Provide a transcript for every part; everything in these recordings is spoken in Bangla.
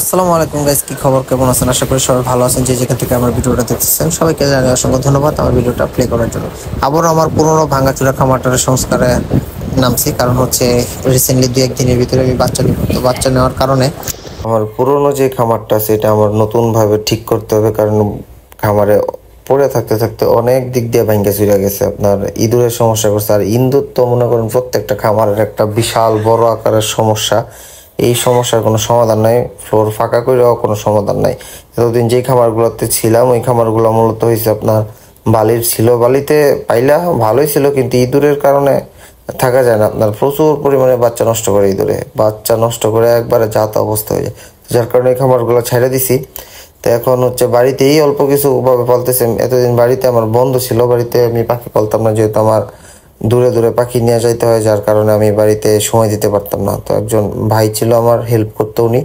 আসসালামু আলাইকুম গাইস, কি খবর? কেমন আছেন? আশা করি সবাই ভালো আছেন। যে যেখান থেকে আমার ভিডিওটা দেখতেছেন সবাইকে জানাই অসংখ্য ধন্যবাদ আমার ভিডিওটা প্লে করার জন্য। আবারও আমার পুরোনো ভাঙাচোরা খামারটার সংস্কারে নামছি, কারণ হচ্ছে রিসেন্টলি দু একদিনের ভিতরে আমি বাচ্চা নিব। তো বাচ্চা নেওয়ার কারণে আমার পুরোনো যে খামারটা আছে এটা আমার নতুন ভাবে ঠিক করতে হবে, কারণ খামারে পড়ে থাকতে থাকতে অনেক দিক দিয়ে ভাঙ্গা চুরে গেছে। আপনার ইঁদুরের সমস্যা করছে, আর ইঁদুর তো মনে করেন প্রত্যেকটা খামারের একটা বিশাল বড় আকারের সমস্যা। এই সমস্যার কোনো সমাধান নাই, ফ্লোর ফাঁকা করেও কোনো সমাধান নাই। এতদিন যেই খামারগুলোতে ছিলাম ওই খামারগুলো মূলত হয়েছে আপনার বালির ছিল, বালিতে পাইলা ভালোই ছিল, কিন্তু ইঁদুরের কারণে থাকা যায় না। আপনার প্রচুর পরিমাণে বাচ্চা নষ্ট করে ইঁদুরে, বাচ্চা নষ্ট করে একবারে যাতা অবস্থা হয়ে যায়। যার কারণে এই খামারগুলো ছেড়ে দিছি। তো এখন হচ্ছে বাড়িতেই অল্প কিছু ভাবে পালতেছি। এতদিন বাড়িতে আমার বন্ধ ছিল, বাড়িতে আমি পাখি পালতাম না, যেহেতু আমার দূরে দূরে পাখি নিয়ে যাইতে হয়, যার কারণে আমি বাড়িতে সময় দিতে পারতাম না। তো একজন ভাই ছিল আমার, হেল্প করতো উনি।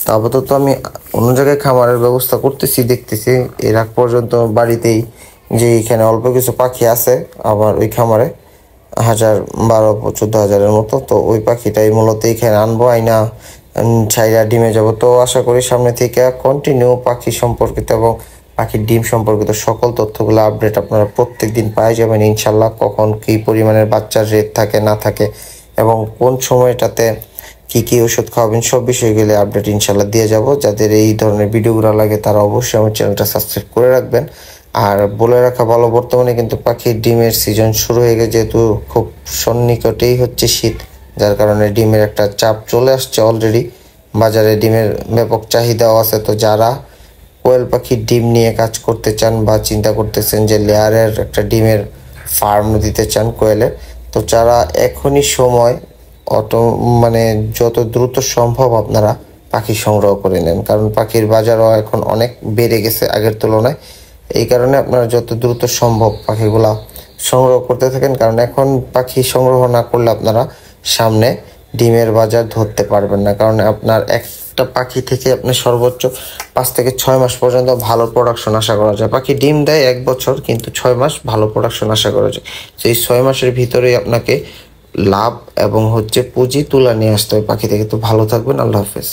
তো আপাতত আমি অন্য জায়গায় খামারের ব্যবস্থা করতেছি, দেখতেছি। এর আগ পর্যন্ত বাড়িতেই যে এখানে অল্প কিছু পাখি আছে আমার ওই খামারে, 12-14 হাজারের মতো, তো ওই পাখিটাই মূলত এখানে আনবো, আইনা ছাইরা ডিমে যাব। তো আশা করি সামনে থেকে কন্টিনিউ পাখি সম্পর্কিত এবং পাখির ডিম সম্পর্কিত সকল তথ্যগুলো আপডেট আপনারা প্রত্যেক দিন পাই যাবেন ইনশাল্লাহ। কখন কী পরিমাণের বাচ্চার রেট থাকে না থাকে এবং কোন সময়টাতে কি কি ওষুধ খাওয়াবেন, সব বিষয়গুলো আপডেট ইনশাল্লাহ দিয়ে যাব। যাদের এই ধরনের ভিডিওগুলো লাগে তারা অবশ্যই আমার চ্যানেলটা সাবস্ক্রাইব করে রাখবেন। আর বলে রাখা ভালো, বর্তমানে কিন্তু পাখির ডিমের সিজন শুরু হয়ে গেছে, যেহেতু খুব সন্নিকটেই হচ্ছে শীত, যার কারণে ডিমের একটা চাপ চলে আসছে অলরেডি। বাজারে ডিমের ব্যাপক চাহিদাও আছে। তো যারা কোয়েল পাখির ডিম নিয়ে কাজ করতে চান বা চিন্তা করতেছেন যে লেয়ারের একটা ডিমের ফার্ম দিতে চান কোয়েলের, তো যারা এখনই সময় অটো মানে যত দ্রুত সম্ভব আপনারা পাখি সংগ্রহ করে নেন, কারণ পাখির বাজারও এখন অনেক বেড়ে গেছে আগের তুলনায়। এই কারণে আপনারা যত দ্রুত সম্ভব পাখিগুলা সংগ্রহ করতে থাকেন, কারণ এখন পাখি সংগ্রহ না করলে আপনারা সামনে ডিমের বাজার ধরতে পারবেন না। কারণ আপনার একটা পাখি থেকে আপনি সর্বোচ্চ 5 থেকে 6 মাস পর্যন্ত ভালো প্রোডাকশন আশা করা যায়। পাখি ডিম দেয় 1 বছর, কিন্তু 6 মাস ভালো প্রোডাকশন আশা করা যায়। সেই 6 মাসের ভিতরেই আপনাকে লাভ এবং হচ্ছে পুঁজি তুলা নিয়ে আসতে হবে পাখি থেকে। তো ভালো থাকবেন, আল্লাহ হাফেজ।